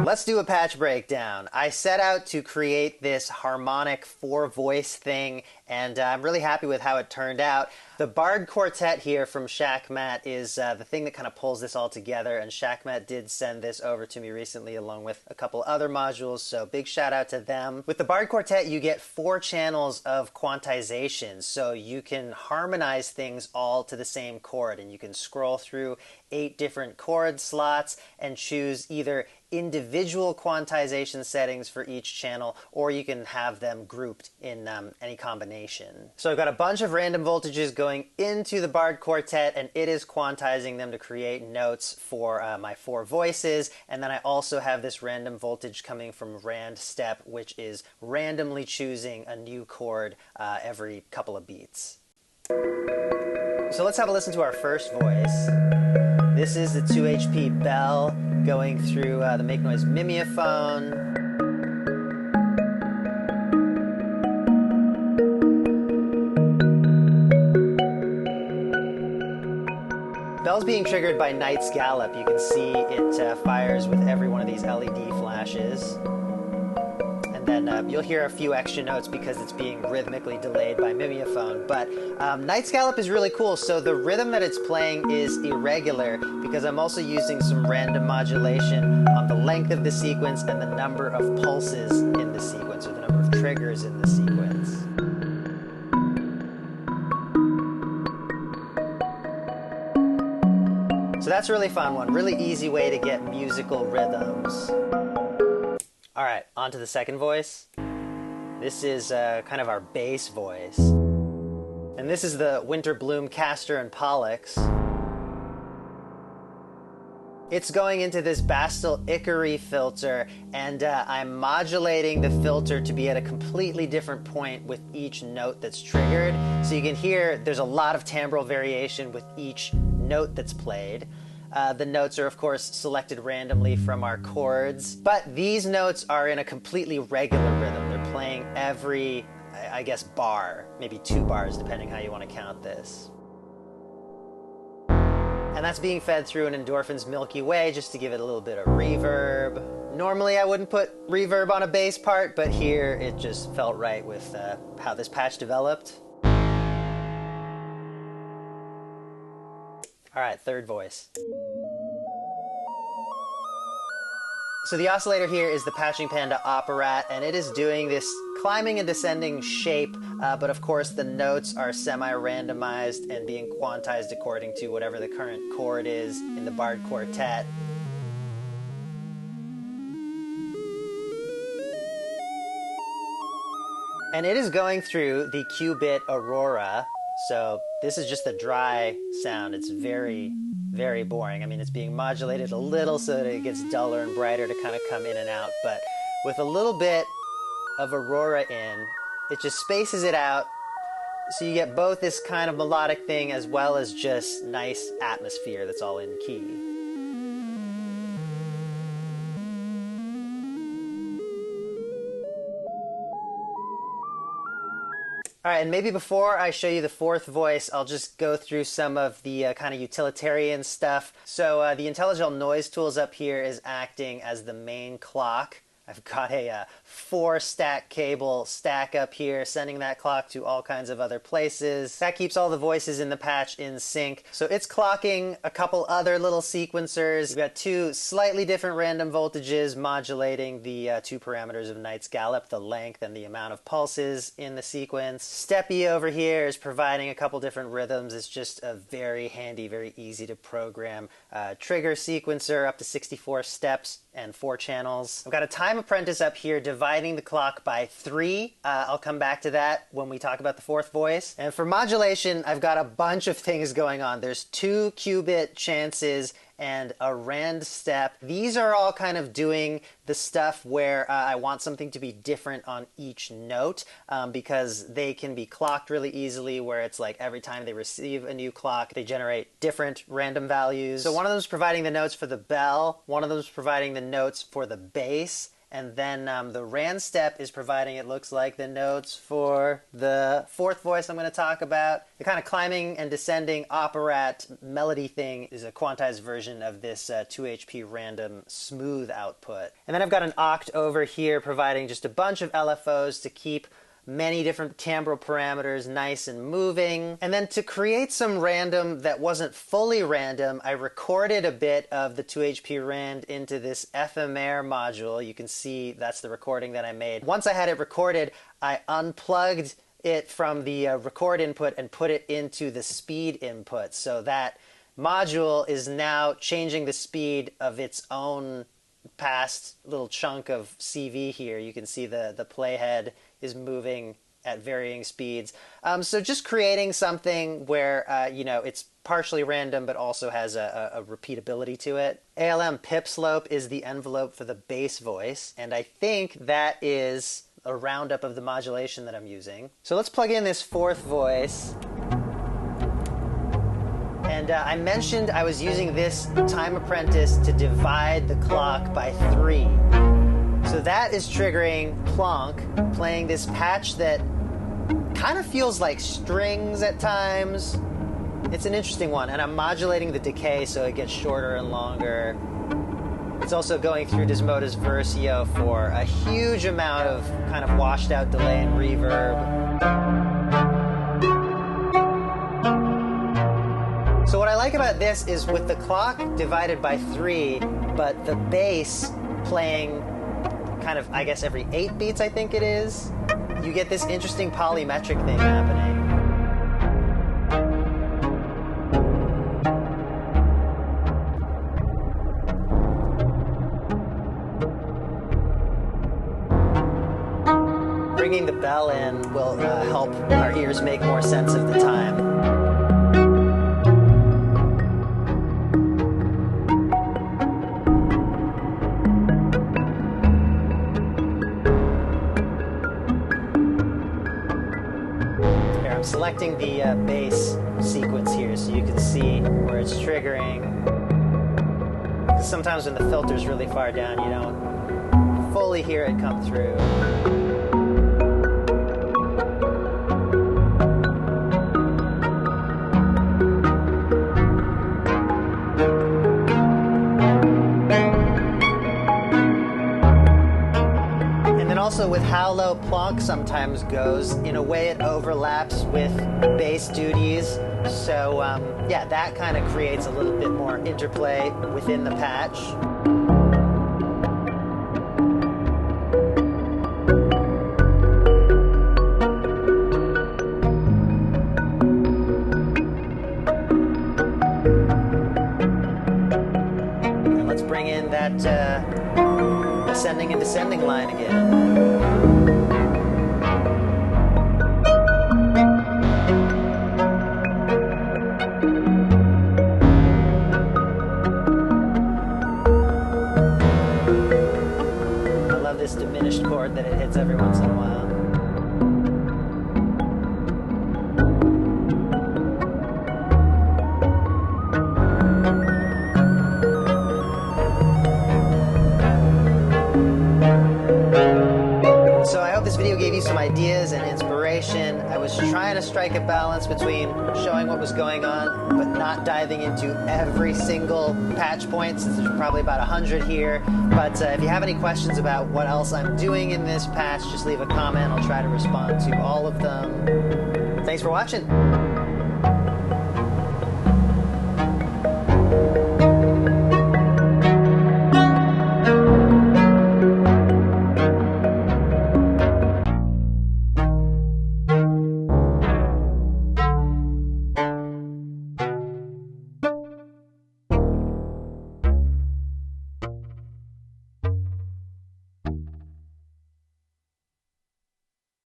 Let's do a patch breakdown. I set out to create this harmonic four-voice thing, and I'm really happy with how it turned out. The Bard Quartet here from Shackmat is the thing that kind of pulls this all together, and Shackmat did send this over to me recently along with a couple other modules, so big shout out to them. With the Bard Quartet, you get 4 channels of quantization, so you can harmonize things all to the same chord, and you can scroll through 8 different chord slots and choose either individual quantization settings for each channel, or you can have them grouped in any combination. So I've got a bunch of random voltages going into the Bard Quartet, and it is quantizing them to create notes for my 4 voices. And then I also have this random voltage coming from rand step, which is randomly choosing a new chord every couple of beats. So let's have a listen to our first voice. This is the 2 HP bell going through the Make Noise mimeophone. Bell's being triggered by Night's Gallop. You can see it fires with every one of these LED flashes. And then you'll hear a few extra notes because it's being rhythmically delayed by mimeophone. But Night's Gallop is really cool. So the rhythm that it's playing is irregular because I'm also using some random modulation on the length of the sequence and the number of pulses in the sequence, or the number of triggers in the sequence. So that's a really fun one. Really easy way to get musical rhythms. All right, on to the second voice. This is kind of our bass voice. And this is the Winter Bloom Castor and Pollux. It's going into this Bastel Icary filter, and I'm modulating the filter to be at a completely different point with each note that's triggered. So you can hear there's a lot of timbral variation with each note that's played. The notes are, of course, selected randomly from our chords, but these notes are in a completely regular rhythm. They're playing every, I guess, bar, maybe 2 bars, depending how you want to count this. And that's being fed through an Endorphin's Milky Way just to give it a little bit of reverb. Normally I wouldn't put reverb on a bass part, but here it just felt right with how this patch developed. All right, third voice. So the oscillator here is the Patching Panda Operat, and it is doing this climbing and descending shape, but of course the notes are semi-randomized and being quantized according to whatever the current chord is in the Bard Quartet. And it is going through the Q-bit Aurora. So this is just the dry sound. It's very, very boring. I mean, it's being modulated a little so that it gets duller and brighter to kind of come in and out. But with a little bit of Aurora in, it just spaces it out. So you get both this kind of melodic thing as well as just nice atmosphere that's all in key. All right, and maybe before I show you the fourth voice, I'll just go through some of the kind of utilitarian stuff. So the IntelliGel Noise Tools up here is acting as the main clock. I've got a 4-stack cable stack up here, sending that clock to all kinds of other places. That keeps all the voices in the patch in sync. So it's clocking a couple other little sequencers. We've got 2 slightly different random voltages modulating the 2 parameters of Night's Gallop, the length and the amount of pulses in the sequence. Steppy over here is providing a couple different rhythms. It's just a very handy, very easy to program trigger sequencer, up to 64 steps and 4 channels. I've got a time Apprentice up here dividing the clock by 3. I'll come back to that when we talk about the fourth voice. And for modulation, I've got a bunch of things going on. There's 2 qubit chances and a rand step. These are all kind of doing the stuff where I want something to be different on each note, because they can be clocked really easily, where it's like every time they receive a new clock, they generate different random values. So one of them is providing the notes for the bell, one of them is providing the notes for the bass, and then the rand step is providing, it looks like, the notes for the fourth voice I'm going to talk about. The kind of climbing and descending operat melody thing is a quantized version of this 2HP random smooth output. And then I've got an oct over here providing just a bunch of LFOs to keep many different timbral parameters nice and moving. And then to create some random that wasn't fully random, I recorded a bit of the 2HP rand into this FMR module. You can see that's the recording that I made. Once I had it recorded, I unplugged it from the record input and put it into the speed input. So that module is now changing the speed of its own past little chunk of CV here. You can see the playhead is moving at varying speeds. So just creating something where you know, it's partially random but also has a repeatability to it. ALM pip slope is the envelope for the bass voice, and I think that is a roundup of the modulation that I'm using. So let's plug in this fourth voice. And I mentioned I was using this time Apprentice to divide the clock by 3. So that is triggering Plonk, playing this patch that kind of feels like strings at times. It's an interesting one, and I'm modulating the decay so it gets shorter and longer. It's also going through Desmoda's Versio for a huge amount of kind of washed out delay and reverb. So what I like about this is with the clock divided by 3, but the bass playing kind of, I guess, every 8 beats, I think it is, you get this interesting polymetric thing happening. Bringing the bell in will help our ears make more sense of the time. I'm selecting the bass sequence here so you can see where it's triggering. Sometimes when the filter's really far down, you don't fully hear it come through. Also, with how low Plonk sometimes goes, in a way it overlaps with bass duties. So yeah, that kind of creates a little bit more interplay within the patch. And let's bring in that ascending and descending line again. I love this diminished chord that it hits every once in a while. So I hope this video gave you some ideas and inspiration. I was trying to strike a balance between showing what was going on, but not diving into every single patch point, since there's probably about 100 here. But if you have any questions about what else I'm doing in this patch, just leave a comment. I'll try to respond to all of them. Thanks for watching.